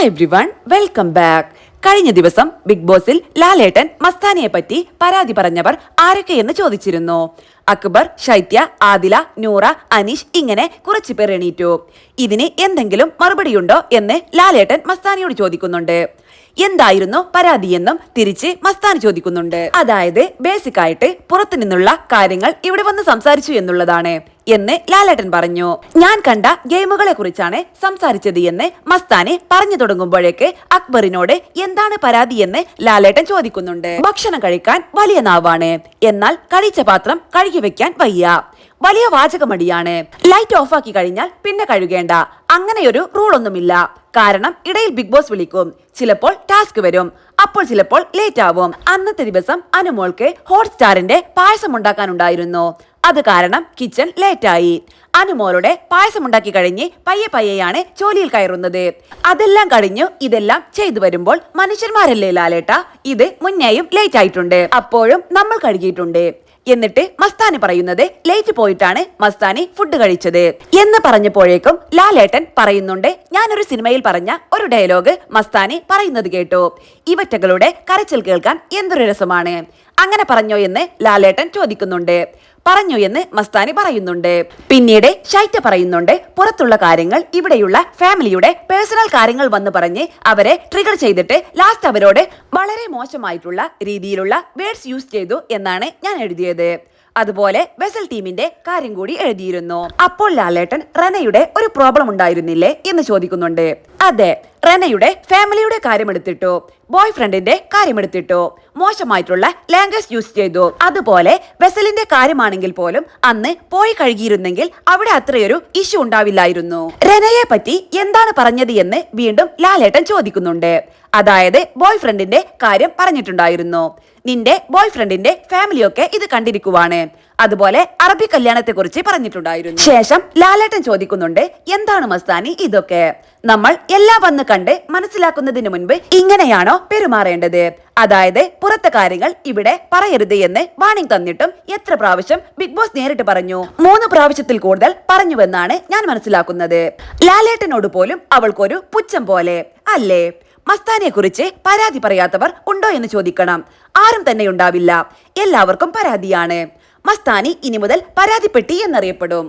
Hi everyone, welcome back. കഴിഞ്ഞ ദിവസം big ബോസിൽ ലാലേട്ടൻ മസ്താനിയെ പറ്റി പരാതി പറഞ്ഞവർ ആരൊക്കെയെന്ന് ചോദിച്ചിരുന്നു. അക്ബർ, ശൈത്യ, ആദില, നൂറ, അനീഷ് ഇങ്ങനെ കുറച്ചു പേർ എണീറ്റു. ഇതിന് എന്തെങ്കിലും മറുപടിയുണ്ടോ എന്ന് ലാലേട്ടൻ മസ്താനിയോട് ചോദിക്കുന്നുണ്ട്. എന്തായിരുന്നു പരാതിയെന്നും തിരിച്ച് മസ്താനി ചോദിക്കുന്നുണ്ട്. അതായത് ബേസിക് ആയിട്ട് പുറത്തു നിന്നുള്ള കാര്യങ്ങൾ ഇവിടെ വന്ന് സംസാരിച്ചു എന്നുള്ളതാണ് എന്ന് ലാലേട്ടൻ പറഞ്ഞു. ഞാൻ കണ്ട ഗെയിമുകളെ കുറിച്ചാണ് സംസാരിച്ചത് എന്ന് മസ്താനി പറഞ്ഞു തുടങ്ങുമ്പോഴേക്ക് അക്ബറിനോട് എന്താണ് പരാതി എന്ന് ലാലേട്ടൻ ചോദിക്കുന്നുണ്ട്. ഭക്ഷണം കഴിക്കാൻ വലിയ നാവാണ്, എന്നാൽ കഴിച്ച പാത്രം കഴുകി വെക്കാൻ വയ്യ. വലിയ വാചകമടിയാണ്. ലൈറ്റ് ഓഫ് ആക്കി കഴിഞ്ഞാൽ പിന്നെ കഴുകേണ്ട, അങ്ങനെയൊരു റൂൾ ഒന്നുമില്ല. കാരണം ഇടയിൽ ബിഗ് ബോസ് വിളിക്കും, ചിലപ്പോൾ ടാസ്ക് വരും, അപ്പോൾ ചിലപ്പോൾ ലേറ്റ് ആവും. അന്നത്തെ ദിവസം അനുമോൾക്ക് ഹോട്ട്സ്റ്റാറിന്റെ പായസം ഉണ്ടാക്കാനുണ്ടായിരുന്നു. അത് കാരണം കിച്ചൺ ലേറ്റായി. അനുമോളുടെ പായസം ഉണ്ടാക്കി കഴിഞ്ഞ് പയ്യെയാണ് ജോലിയിൽ കയറുന്നത്. അതെല്ലാം കഴിഞ്ഞു ഇതെല്ലാം ചെയ്തു വരുമ്പോൾ മനുഷ്യന്മാരല്ലേ ലാലേട്ട, ഇത് മുന്നേയും ലേറ്റ് ആയിട്ടുണ്ട്, അപ്പോഴും നമ്മൾ കഴുകിയിട്ടുണ്ട്. എന്നിട്ട് മസ്താനി പറയുന്നത് ലേറ്റ് പോയിട്ടാണ് മസ്താനി ഫുഡ് കഴിച്ചത് എന്ന് പറഞ്ഞപ്പോഴേക്കും ലാലേട്ടൻ പറയുന്നുണ്ട്, ഞാനൊരു സിനിമയിൽ പറഞ്ഞ ഒരു ഡയലോഗ് മസ്താനി പറയുന്നത് കേട്ടു. ഇവറ്റകളുടെ കരച്ചിൽ കേൾക്കാൻ എന്തൊരു രസമാണ്. അങ്ങനെ പറഞ്ഞോ എന്ന് ലാലേട്ടൻ ചോദിക്കുന്നുണ്ട്. പറഞ്ഞു എന്ന് മസ്താനി പറയുന്നുണ്ട്. പിന്നീട് ശൈത്യ പറയുന്നുണ്ട്, പുറത്തുള്ള കാര്യങ്ങൾ ഇവിടെയുള്ള ഫാമിലിയുടെ പേഴ്സണൽ കാര്യങ്ങൾ വന്ന് പറഞ്ഞ് അവരെ ട്രിഗർ ചെയ്തിട്ട് ലാസ്റ്റ് അവരോട് വളരെ മോശമായിട്ടുള്ള രീതിയിലുള്ള വേർഡ്സ് യൂസ് ചെയ്തു എന്നാണ് ഞാൻ എഴുതിയത്. അതുപോലെ വെസൽ ടീമിന്റെ കാര്യം കൂടി എഴുതിയിരുന്നു. അപ്പോൾ ലാലേട്ടൻ റെനയുടെ ഒരു പ്രോബ്ലം ഉണ്ടായിരുന്നില്ലേ എന്ന് ചോദിക്കുന്നുണ്ട്. അതെ, റെനയുടെ ഫാമിലിയുടെ കാര്യം എടുത്തിട്ടു, ബോയ് ഫ്രണ്ടിന്റെ കാര്യം എടുത്തിട്ടു, മോശമായിട്ടുള്ള ലാംഗ്വേജ് യൂസ് ചെയ്തു. അതുപോലെ വെസലിന്റെ കാര്യമാണെങ്കിൽ പോലും അന്ന് പോയി കഴുകിയിരുന്നെങ്കിൽ അവിടെ അത്രയൊരു ഇഷ്യൂ ഉണ്ടാവില്ലായിരുന്നു. റെനയെ പറ്റി എന്താണ് പറഞ്ഞത് എന്ന് വീണ്ടും ലാലേട്ടൻ ചോദിക്കുന്നുണ്ട്. അതായത് ബോയ് ഫ്രണ്ടിന്റെ കാര്യം പറഞ്ഞിട്ടുണ്ടായിരുന്നു. നിന്റെ ബോയ് ഫ്രണ്ടിന്റെ ഫാമിലിയൊക്കെ ഇത് കണ്ടിരിക്കുവാണ്. അതുപോലെ അറബി കല്യാണത്തെ കുറിച്ച് പറഞ്ഞിട്ടുണ്ടായിരുന്നു. ശേഷം ലാലേട്ടൻ ചോദിക്കുന്നുണ്ട്, എന്താണ് മസ്താനി ഇതൊക്കെ? നമ്മൾ എല്ലാം വന്ന് കണ്ട് മനസ്സിലാക്കുന്നതിന് മുൻപ് ഇങ്ങനെയാണോ പെരുമാറേണ്ടത്? അതായത് പുറത്തെ കാര്യങ്ങൾ ഇവിടെ പറയരുത് എന്ന് വാണിംഗ് തന്നിട്ടും എത്ര പ്രാവശ്യം ബിഗ് ബോസ് നേരിട്ട് പറഞ്ഞു? 3 പ്രാവശ്യത്തിൽ കൂടുതൽ പറഞ്ഞുവെന്നാണ് ഞാൻ മനസ്സിലാക്കുന്നത്. ലാലേട്ടനോട് പോലും അവൾക്കൊരു പുച്ഛം പോലെ അല്ലേ? മസ്താനിയെ കുറിച്ച് പരാതി പറയാത്തവർ ഉണ്ടോ എന്ന് ചോദിക്കണം. ആരും തന്നെ ഉണ്ടാവില്ല, എല്ലാവർക്കും പരാതിയാണ്. മസ്താനി ഇനി മുതൽ പരാതിപ്പെട്ടി എന്നറിയപ്പെടും.